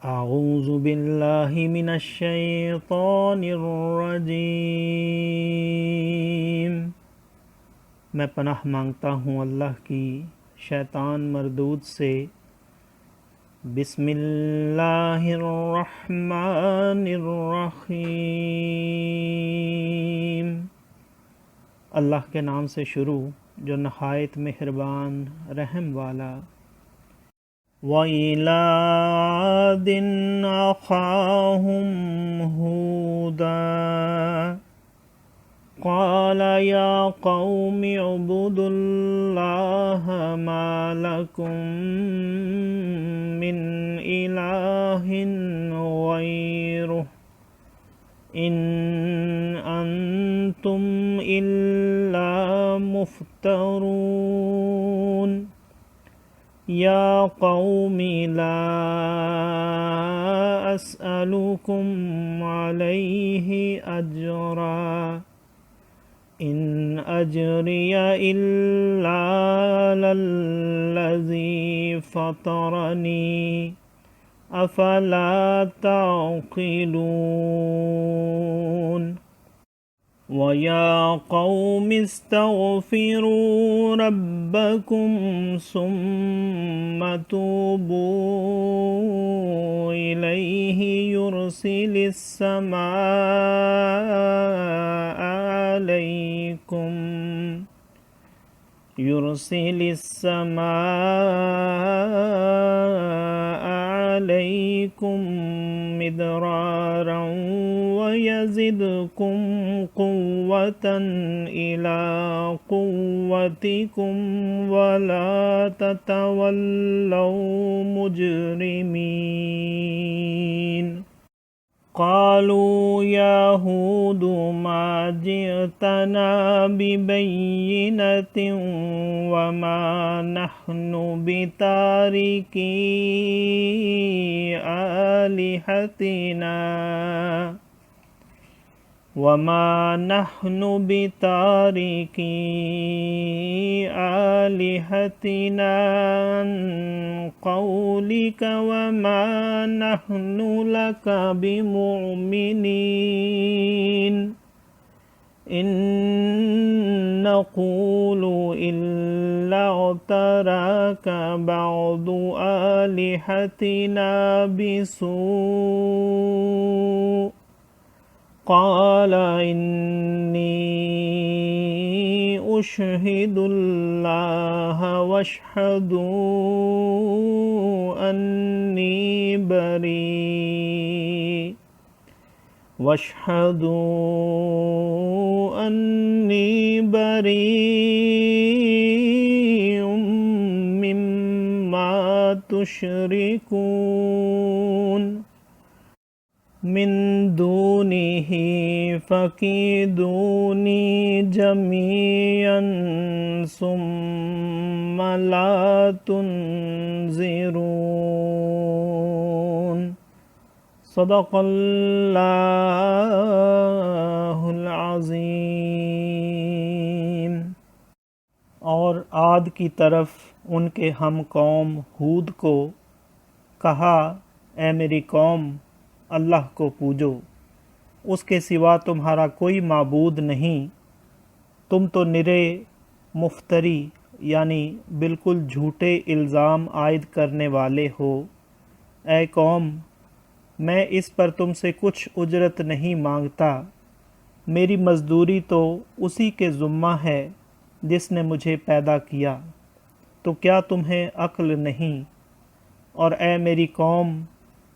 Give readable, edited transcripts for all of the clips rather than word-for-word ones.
اعوذ باللہ من الشیطان الرجیم، میں پناہ مانگتا ہوں اللہ کی شیطان مردود سے۔ بسم اللہ الرحمن الرحیم، اللہ کے نام سے شروع جو نہایت مہربان رحم والا۔ وَإِلَىٰ عَادٍ أَخَاهُمْ هُودًا قَالَ يَا قَوْمِ اعْبُدُوا اللَّهَ مَا لَكُم مِّنْ إِلَٰهٍ غَيْرُهُ إِنْ أَنْتُمْ إِلَّا مُفْتَرُونَ یا قوم لا اسألکم علیہ اجرا ان اجری الا علی الذی فطرنی افلا تعقلون وَيَا قَوْمِ اسْتَغْفِرُوا رَبَّكُمْ ثُمَّ تُوبُوا إِلَيْهِ يُرْسِلِ السَّمَاءَ عَلَيْكُمْ مِدْرَارًا وَيَزِدْكُمْ قُوَّةً إِلَىٰ قُوَّتِكُمْ وَلَا تَتَوَلَّوْا مُجْرِمِينَ قالوا يا هود ما جئتنا ببينة وما نحن بتاركي آلهتنا عن قولك وما نحن لك بمؤمنين إن نقول إلا اعتراك بعض آلهتنا بسوء قال إني أشهد الله واشهدوا أني بريء مما تشركون من دونه فكيدوني جميعا ثم لا تنظرون صدق اللہ العظیم۔ اور عاد کی طرف ان کے ہم قوم ہود کو کہا، اے میری قوم، اللہ کو پوجو، اس کے سوا تمہارا کوئی معبود نہیں، تم تو نرے مفتری یعنی بالکل جھوٹے الزام عائد کرنے والے ہو۔ اے قوم، میں اس پر تم سے کچھ اجرت نہیں مانگتا، میری مزدوری تو اسی کے ذمہ ہے جس نے مجھے پیدا کیا، تو کیا تمہیں عقل نہیں؟ اور اے میری قوم،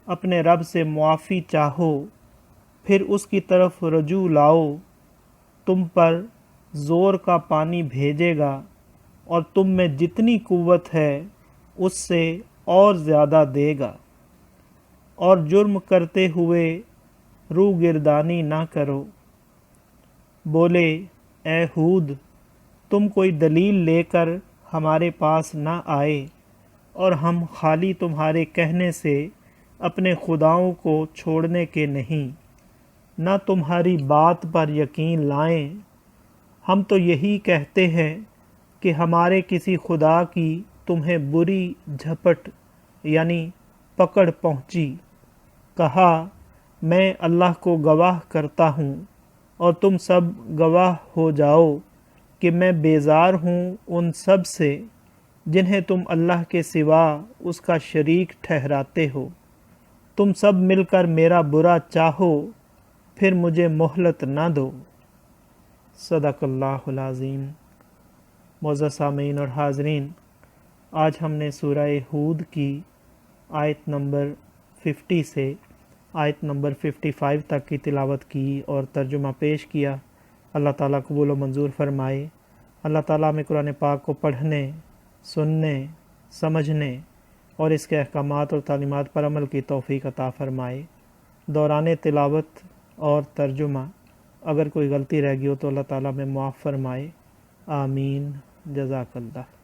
اپنے رب سے معافی چاہو، پھر اس کی طرف رجوع لاؤ، تم پر زور کا پانی بھیجے گا اور تم میں جتنی قوت ہے اس سے اور زیادہ دے گا، اور جرم کرتے ہوئے رو گردانی نہ کرو۔ بولے، اے ہود، تم کوئی دلیل لے کر ہمارے پاس نہ آئے اور ہم خالی تمہارے کہنے سے اپنے خداؤں کو چھوڑنے کے نہیں، نہ تمہاری بات پر یقین لائیں۔ ہم تو یہی کہتے ہیں کہ ہمارے کسی خدا کی تمہیں بری جھپٹ یعنی پکڑ پہنچی کہا میں اللہ کو گواہ کرتا ہوں اور تم سب گواہ ہو جاؤ کہ میں بیزار ہوں ان سب سے جنہیں تم اللہ کے سوا اس کا شریک ٹھہراتے ہو۔ تم سب مل کر میرا برا چاہو پھر مجھے مہلت نہ دو۔ صدق اللہ العظیم۔ معزز سامعین اور حاضرین، آج ہم نے سورہ ہود کی آیت نمبر 50 سے آیت نمبر 55 تک کی تلاوت کی اور ترجمہ پیش کیا۔ اللہ تعالیٰ قبول و منظور فرمائے۔ اللہ تعالیٰ میں قرآن پاک کو پڑھنے، سننے، سمجھنے اور اس کے احکامات اور تعلیمات پر عمل کی توفیق عطا فرمائے۔ دوران تلاوت اور ترجمہ اگر کوئی غلطی رہ گئی ہو تو اللہ تعالیٰ میں معاف فرمائے۔ آمین۔ جزاک اللہ۔